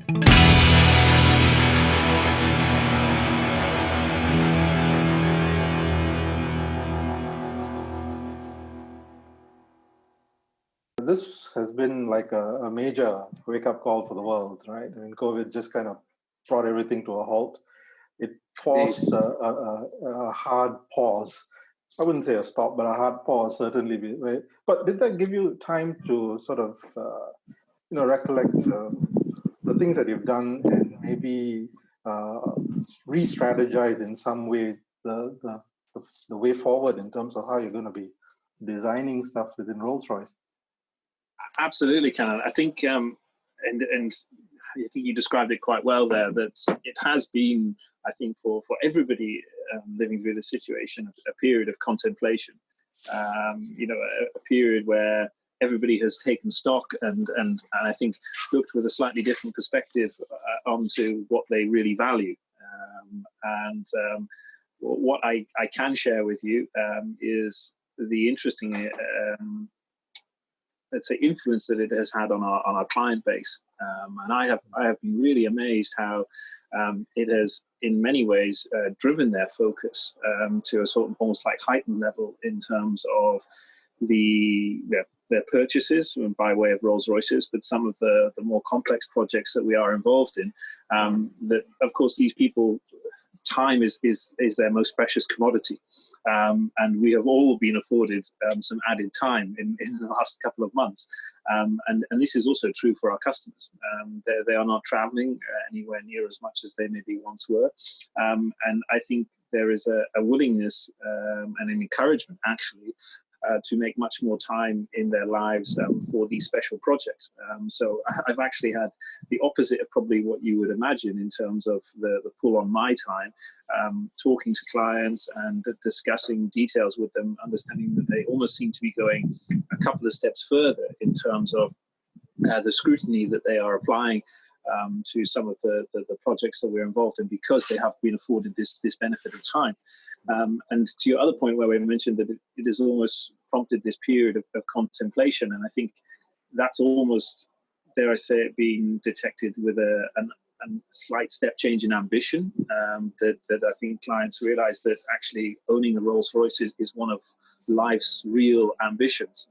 This has been like a major wake-up call for the world, right? I mean, COVID just kind of brought everything to a halt. It forced a hard pause. I wouldn't say a stop, but a hard pause, certainly. Right? But did that give you time to sort of, recollect the things that you've done and maybe re-strategize in some way the way forward in terms of how you're going to be designing stuff within Rolls-Royce? Absolutely, Canon. I think, and I think you described it quite well there, that it has been, I think, for everybody living through the situation, a period of contemplation. A period where everybody has taken stock and I think looked with a slightly different perspective onto what they really value. What I can share with you is the interesting let's say influence that it has had on our client base, and I have been really amazed how it has in many ways driven their focus to a sort of almost like heightened level in terms of their purchases by way of Rolls-Royces, but some of the more complex projects that we are involved in. That of course these people, time is their most precious commodity. And we have all been afforded some added time in the last couple of months. And this is also true for our customers. They are not traveling anywhere near as much as they maybe once were. And I think there is a willingness and an encouragement, actually, to make much more time in their lives for these special projects. So I've actually had the opposite of probably what you would imagine in terms of the pull on my time, talking to clients and discussing details with them, understanding that they almost seem to be going a couple of steps further in terms of the scrutiny that they are applying to some of the projects that we're involved in, because they have been afforded this benefit of time. And to your other point where we mentioned that it has almost prompted this period of contemplation, and I think that's almost, dare I say it, being detected with a slight step change in ambition, that I think clients realize that actually owning a Rolls-Royce is one of life's real ambitions,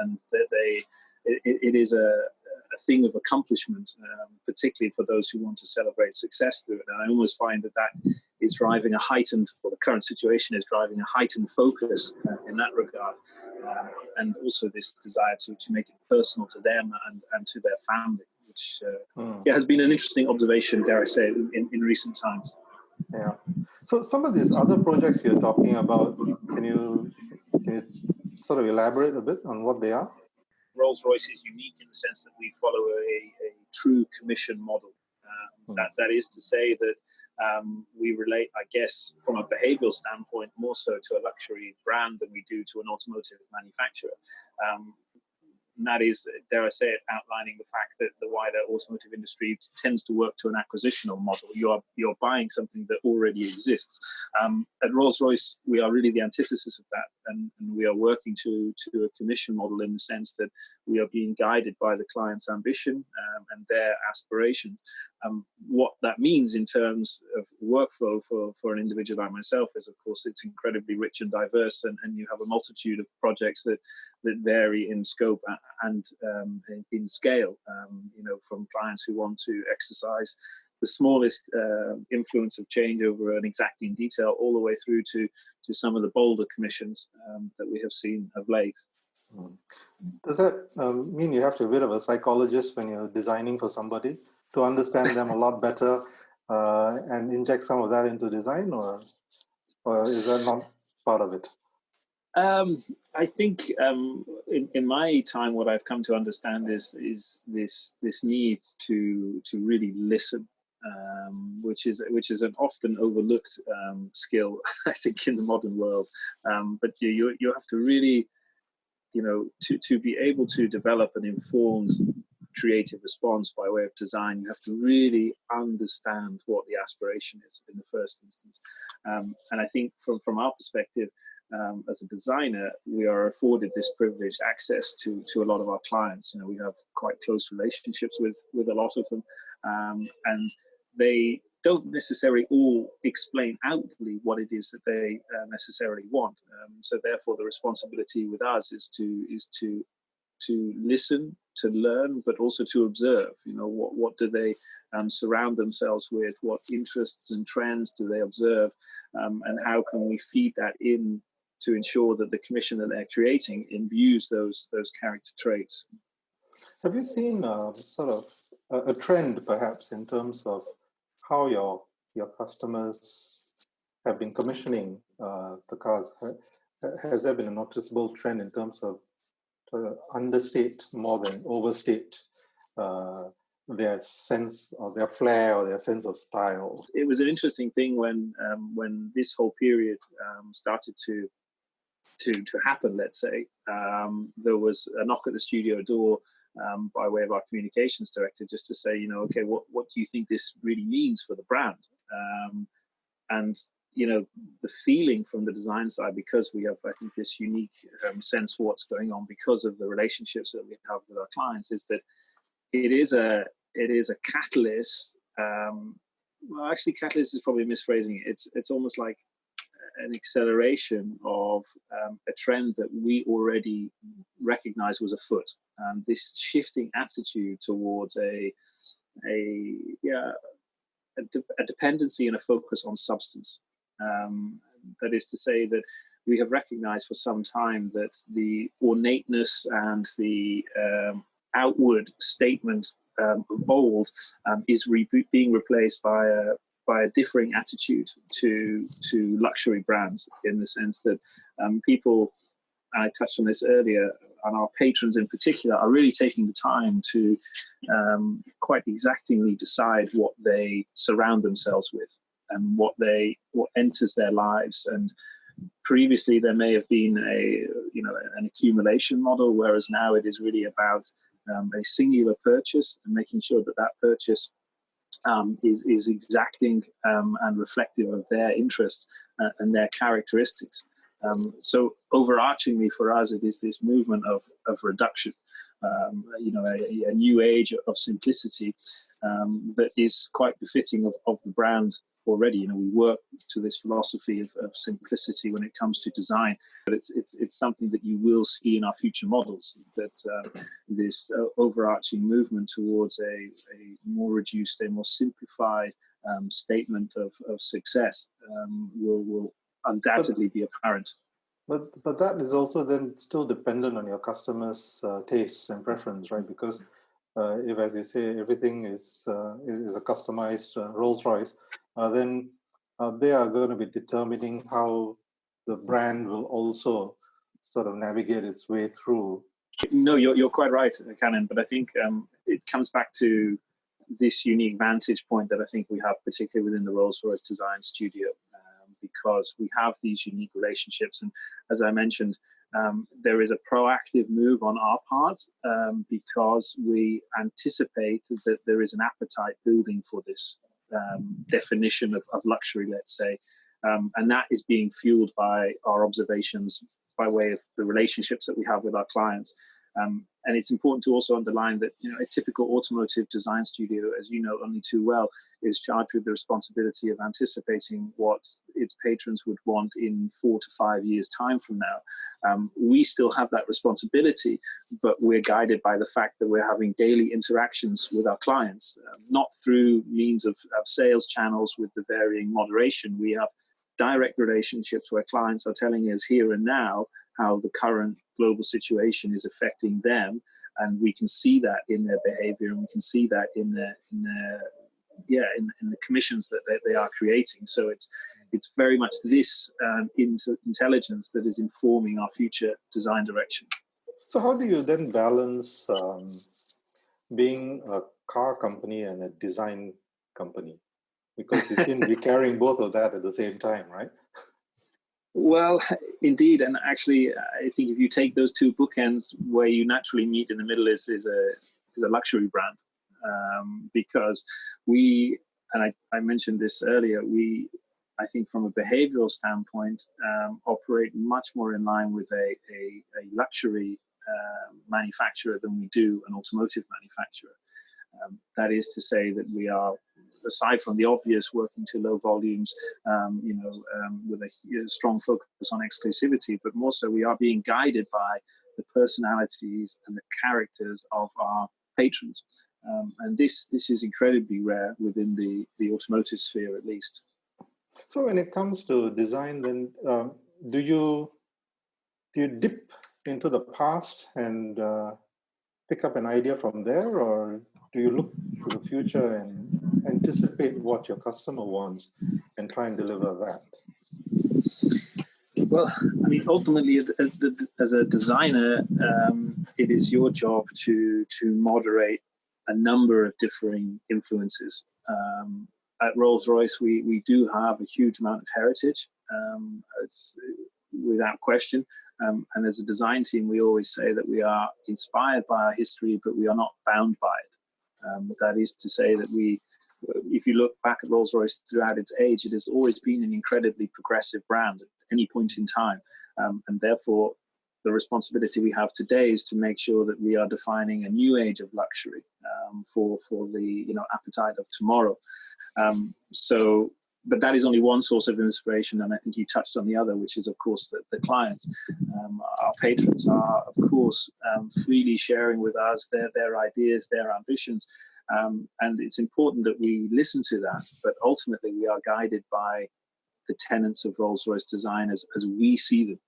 and that it is a thing of accomplishment, particularly for those who want to celebrate success through it. And I almost find that is driving a heightened, or the current situation is driving a heightened focus in that regard, and also this desire to make it personal to them and to their family, which has been an interesting observation, dare I say, in recent times. Yeah. So some of these other projects you're talking about, can you sort of elaborate a bit on what they are? Rolls-Royce is unique in the sense that we follow a true commission model. That is to say that we relate, I guess, from a behavioral standpoint, more so to a luxury brand than we do to an automotive manufacturer. And that is, dare I say it, outlining the fact that the wider automotive industry tends to work to an acquisitional model. You're buying something that already exists. At Rolls-Royce, we are really the antithesis of that, and we are working to a commission model in the sense that we are being guided by the client's ambition and their aspirations. What that means in terms of workflow for an individual like myself is, of course, it's incredibly rich and diverse, and you have a multitude of projects that vary in scope and in scale, from clients who want to exercise the smallest influence of change over an exacting detail, all the way through to some of the bolder commissions that we have seen of late. Does that mean you have to be a bit of a psychologist when you're designing for somebody to understand them a lot better and inject some of that into design, or is that not part of it? I think in my time, what I've come to understand is this need to really listen, which is an often overlooked skill, I think, in the modern world. But you have to really, to be able to develop an informed creative response by way of design, you have to really understand what the aspiration is in the first instance. And I think from our perspective, as a designer, we are afforded this privileged access to a lot of our clients. We have quite close relationships with a lot of them, and they don't necessarily all explain outwardly what it is that they necessarily want. So therefore, the responsibility with us is to listen, to learn, but also to observe. What do they surround themselves with? What interests and trends do they observe? And how can we feed that in to ensure that the commission that they're creating imbues those character traits? Have you seen sort of a trend, perhaps, in terms of how your customers have been commissioning the cars? Has there been a noticeable trend in terms of understate more than overstate their sense or their flair or their sense of style? It was an interesting thing when this whole period started to happen. Let's say there was a knock at the studio door by way of our communications director, just to say, okay, what do you think this really means for the brand? And the feeling from the design side, because we have, I think, this unique sense for what's going on because of the relationships that we have with our clients, is that it is a catalyst. Well, actually, catalyst is probably misphrasing it. It's almost like an acceleration of a trend that we already recognized was afoot. This shifting attitude towards a dependency and a focus on substance. That is to say that we have recognized for some time that the ornateness and the outward statement of old is being replaced by a differing attitude to luxury brands, in the sense that people, I touched on this earlier, and our patrons in particular, are really taking the time to quite exactingly decide what they surround themselves with and what enters their lives. And previously there may have been an accumulation model, whereas now it is really about a singular purchase and making sure that purchase is exacting and reflective of their interests and their characteristics. So overarchingly for us, it is this movement of reduction, a new age of simplicity that is quite befitting of the brand already. We work to this philosophy of simplicity when it comes to design, but it's something that you will see in our future models, that this overarching movement towards a more reduced, a more simplified statement of success will undoubtedly be apparent. But that is also then still dependent on your customers' tastes and preference, right? Because if, as you say, everything is a customized Rolls-Royce, then they are going to be determining how the brand will also sort of navigate its way through. No, you're quite right, Canon. But I think it comes back to this unique vantage point that I think we have, particularly within the Rolls-Royce Design Studio, because we have these unique relationships. And as I mentioned, there is a proactive move on our part because we anticipate that there is an appetite building for this definition of luxury, let's say. And that is being fueled by our observations by way of the relationships that we have with our clients. And it's important to also underline that a typical automotive design studio, as you know only too well, is charged with the responsibility of anticipating what its patrons would want in 4 to 5 years' time from now. We still have that responsibility, but we're guided by the fact that we're having daily interactions with our clients, not through means of sales channels with the varying moderation. We have direct relationships where clients are telling us here and now how the current global situation is affecting them, and we can see that in their behavior, and we can see that in the commissions that they are creating. So it's very much this intelligence that is informing our future design direction. So how do you then balance being a car company and a design company? Because you seem to be carrying both of that at the same time, right? Well, indeed. And actually, I think if you take those two bookends, where you naturally meet in the middle is a luxury brand. Because we, and I mentioned this earlier, I think from a behavioral standpoint, operate much more in line with a luxury manufacturer than we do an automotive manufacturer. That is to say that we are, aside from the obvious, working to low volumes, with a strong focus on exclusivity, but more so we are being guided by the personalities and the characters of our patrons. And this is incredibly rare within the automotive sphere, at least. So when it comes to design, then do you dip into the past and pick up an idea from there, or do you look to the future and anticipate what your customer wants and try and deliver that? Well, I mean, ultimately, as a designer, it is your job to moderate a number of differing influences. At Rolls-Royce, we do have a huge amount of heritage, it's, without question. And as a design team, we always say that we are inspired by our history, but we are not bound by it. That is to say that if you look back at Rolls-Royce throughout its age, it has always been an incredibly progressive brand at any point in time. And therefore, the responsibility we have today is to make sure that we are defining a new age of luxury for the appetite of tomorrow. But that is only one source of inspiration, and I think you touched on the other, which is, of course, the clients. Our patrons are, of course, freely sharing with us their ideas, their ambitions, and it's important that we listen to that, but ultimately we are guided by the tenets of Rolls-Royce design as we see them,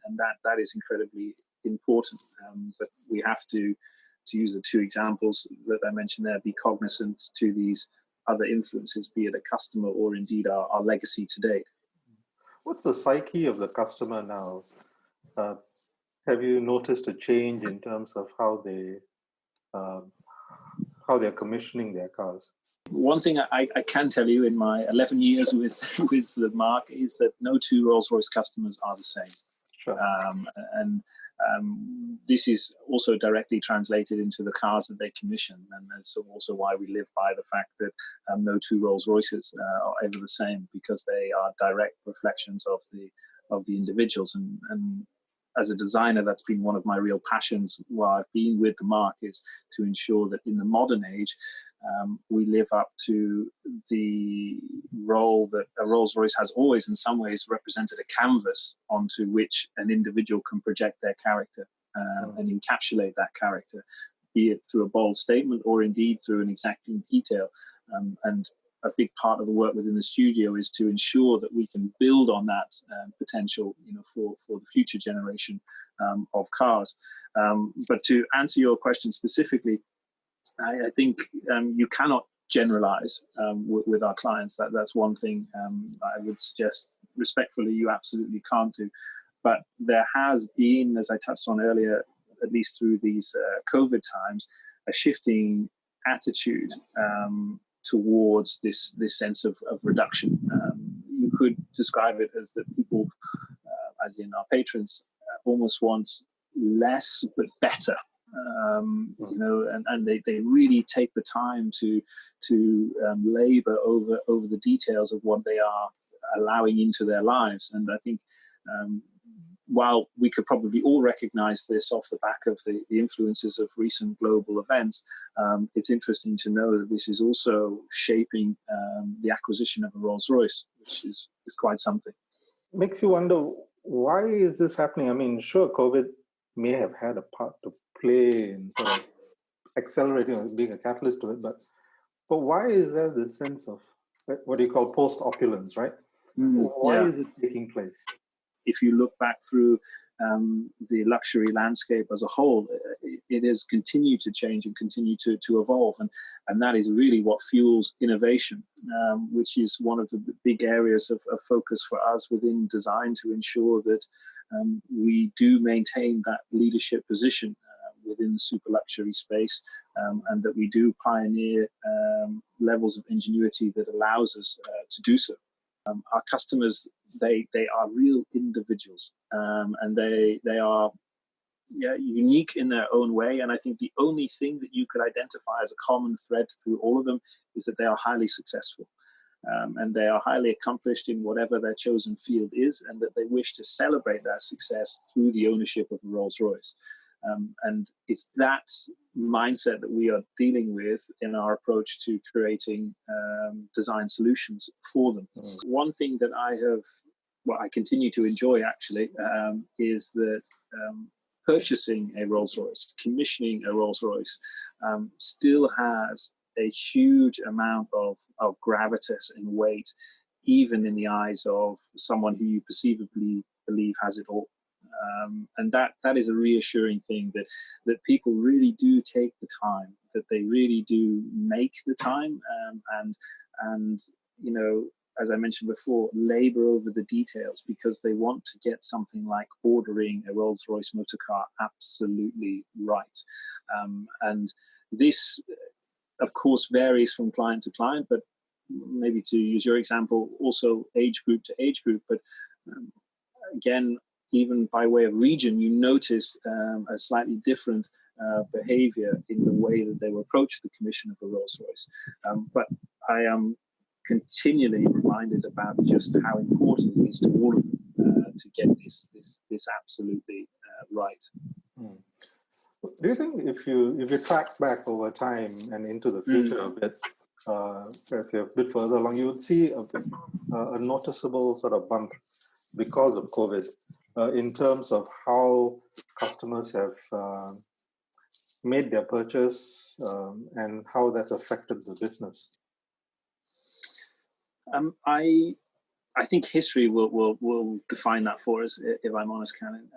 and that is incredibly important. But we have to use the two examples that I mentioned there, be cognizant to these other influences, be it a customer or indeed our legacy to date. What's the psyche of the customer now? Have you noticed a change in terms of how they're commissioning their cars? One thing I can tell you in my 11 years with the marque is that no two Rolls-Royce customers are the same. Sure. And this is also directly translated into the cars that they commission, and that's also why we live by the fact that no two Rolls-Royces are ever the same, because they are direct reflections of the individuals. And as a designer, that's been one of my real passions while I've been with the marque, is to ensure that in the modern age, we live up to the role that a Rolls-Royce has always in some ways represented, a canvas onto which an individual can project their character and encapsulate that character, be it through a bold statement or indeed through an exacting detail. And a big part of the work within the studio is to ensure that we can build on that potential, for the future generation of cars. But to answer your question specifically, I think you cannot generalize with our clients. That's one thing I would suggest respectfully you absolutely can't do. But there has been, as I touched on earlier, at least through these COVID times, a shifting attitude towards this sense of reduction. You could describe it as that people, as in our patrons, almost want less but better. And they really take the time to labor over the details of what they are allowing into their lives. And I think while we could probably all recognize this off the back of the influences of recent global events, it's interesting to know that this is also shaping the acquisition of a Rolls-Royce, which is quite something. Makes you wonder, why is this happening? I mean, sure, COVID may have had a part to play in sort of accelerating or being a catalyst to it, but why is there this sense of what do you call post-opulence, right? Why is it taking place? If you look back through the luxury landscape as a whole, it has continued to change and continue to evolve, and that is really what fuels innovation, which is one of the big areas of focus for us within design, to ensure that we do maintain that leadership position within the super luxury space, and that we do pioneer levels of ingenuity that allows us to do so. Our customers, they are real individuals, and they are unique in their own way. And I think the only thing that you could identify as a common thread through all of them is that they are highly successful, and they are highly accomplished in whatever their chosen field is, and that they wish to celebrate that success through the ownership of a Rolls-Royce. And it's that mindset that we are dealing with in our approach to creating design solutions for them. One thing that I continue to enjoy actually, is that purchasing a Rolls-Royce, commissioning a Rolls-Royce, still has a huge amount of gravitas and weight, even in the eyes of someone who you perceivably believe has it all. And that is a reassuring thing, that people really do take the time, that they really do make the time, and you know, as I mentioned before, labor over the details, because they want to get something like ordering a Rolls-Royce motor car absolutely right. And this, of course, varies from client to client, but maybe, to use your example, also age group to age group. But again, even by way of region, you notice a slightly different behavior in the way that they will approach the commission of a Rolls-Royce. But I am continually reminded about just how important it is to all of them to get this absolutely right. Do you think if you track back over time and into the future a bit, if you're a bit further along, you would see a noticeable sort of bump because of COVID in terms of how customers have made their purchase and how that's affected the business? I think history will define that for us, if I'm honest, Canon.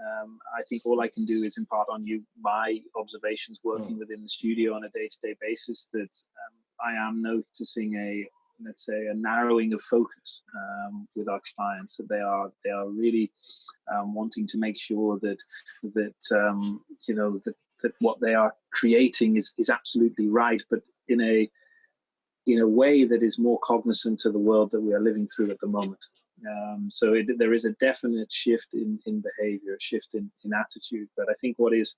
I think all I can do is impart on you my observations working within the studio on a day-to-day basis, that I am noticing let's say a narrowing of focus with our clients, that they are really wanting to make sure that you know, that what they are creating is absolutely right, but in a way that is more cognizant to the world that we are living through at the moment. So there is a definite shift in behavior, a shift in attitude. But I think what is,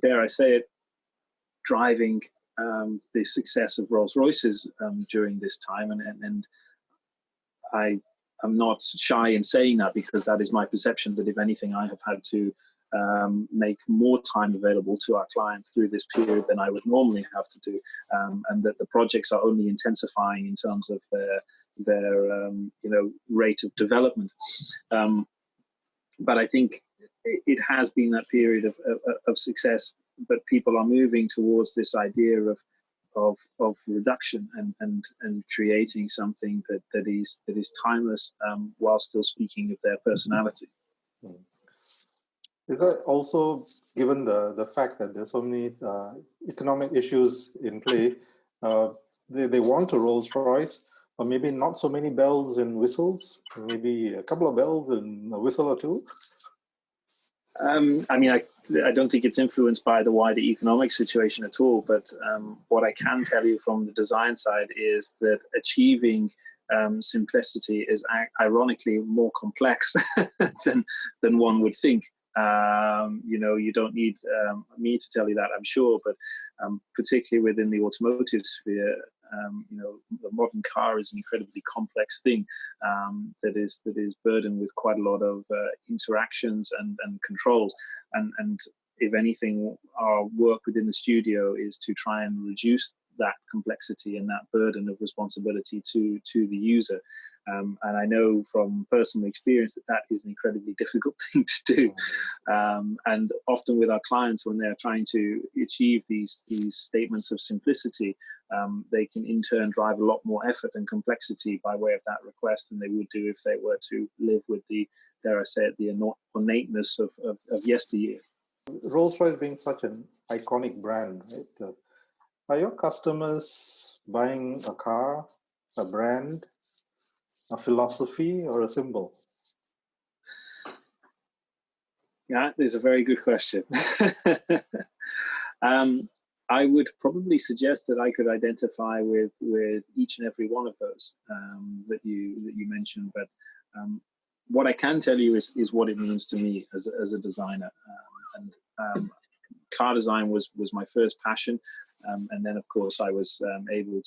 dare I say it, driving the success of Rolls-Royces during this time, and I am not shy in saying that, because that is my perception, that if anything, I have had to make more time available to our clients through this period than I would normally have to do, and that the projects are only intensifying in terms of their rate of development. But I think it has been that period of success, but people are moving towards this idea of reduction and creating something that is timeless, while still speaking of their personality. Is that also, given the fact that there's so many economic issues in play, they want a Rolls-Royce, or maybe not so many bells and whistles, maybe a couple of bells and a whistle or two? I mean, I don't think it's influenced by the wider economic situation at all, but what I can tell you from the design side is that achieving simplicity is ironically more complex than one would think. You don't need me to tell you that, I'm sure, but particularly within the automotive sphere, the modern car is an incredibly complex thing that is burdened with quite a lot of interactions and controls. And if anything, our work within the studio is to try and reduce that complexity and that burden of responsibility to the user. And I know from personal experience that is an incredibly difficult thing to do. And often with our clients, when they're trying to achieve these statements of simplicity, they can in turn drive a lot more effort and complexity by way of that request than they would do if they were to live with the, dare I say it, the ornateness of yesteryear. Rolls-Royce being such an iconic brand, right? Are your customers buying a car, a brand, a philosophy, or a symbol? Yeah, that is a very good question. I would probably suggest that I could identify with each and every one of those that you mentioned. But what I can tell you is what it means to me as a designer. Car design was my first passion, and then of course I was able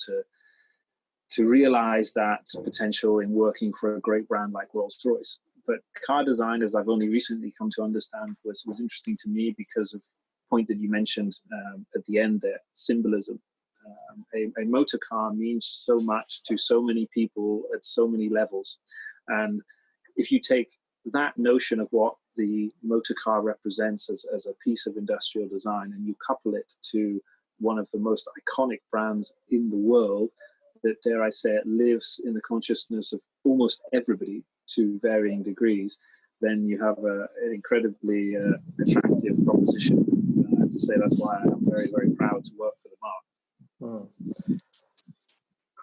to realize that potential in working for a great brand like Rolls-Royce. But car design, as I've only recently come to understand, was interesting to me because of the point that you mentioned at the end there, symbolism. A motor car means so much to so many people at so many levels. And if you take that notion of what the motor car represents as a piece of industrial design, and you couple it to one of the most iconic brands in the world, that, dare I say it, lives in the consciousness of almost everybody to varying degrees, then you have an incredibly attractive proposition. I have to say that's why I'm very, very proud to work for the mark.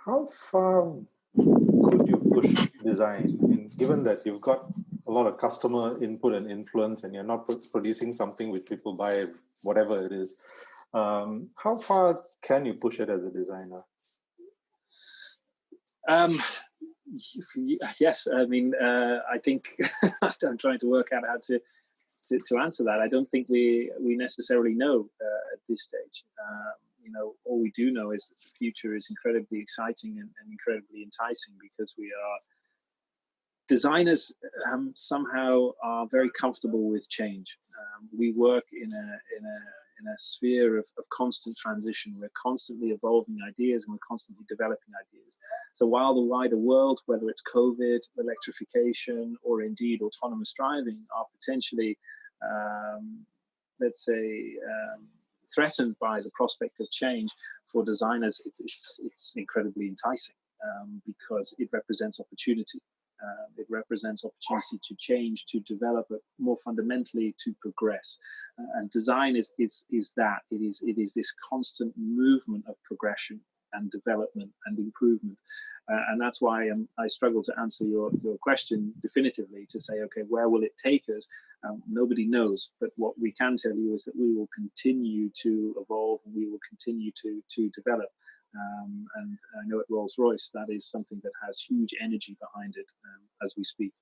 How far could you push design? I mean, given that you've got a lot of customer input and influence, and you're not producing something which people buy, whatever it is, how far can you push it as a designer? Yes, I mean, I think I'm trying to work out how to answer that. I don't think we necessarily know at this stage. All we do know is that the future is incredibly exciting and incredibly enticing, because we are designers somehow are very comfortable with change. We work in a sphere of constant transition. We're constantly evolving ideas, and we're constantly developing ideas. So while the wider world, whether it's COVID, electrification, or indeed autonomous driving, are potentially, threatened by the prospect of change, for designers, it's incredibly enticing because it represents opportunity. It represents opportunity to change, to develop, but more fundamentally to progress. And design is that. It is this constant movement of progression and development and improvement. And that's why I struggle to answer your question definitively, to say, okay, where will it take us? Nobody knows. But what we can tell you is that we will continue to evolve, and we will continue to develop. And I know at Rolls-Royce, that is something that has huge energy behind it as we speak.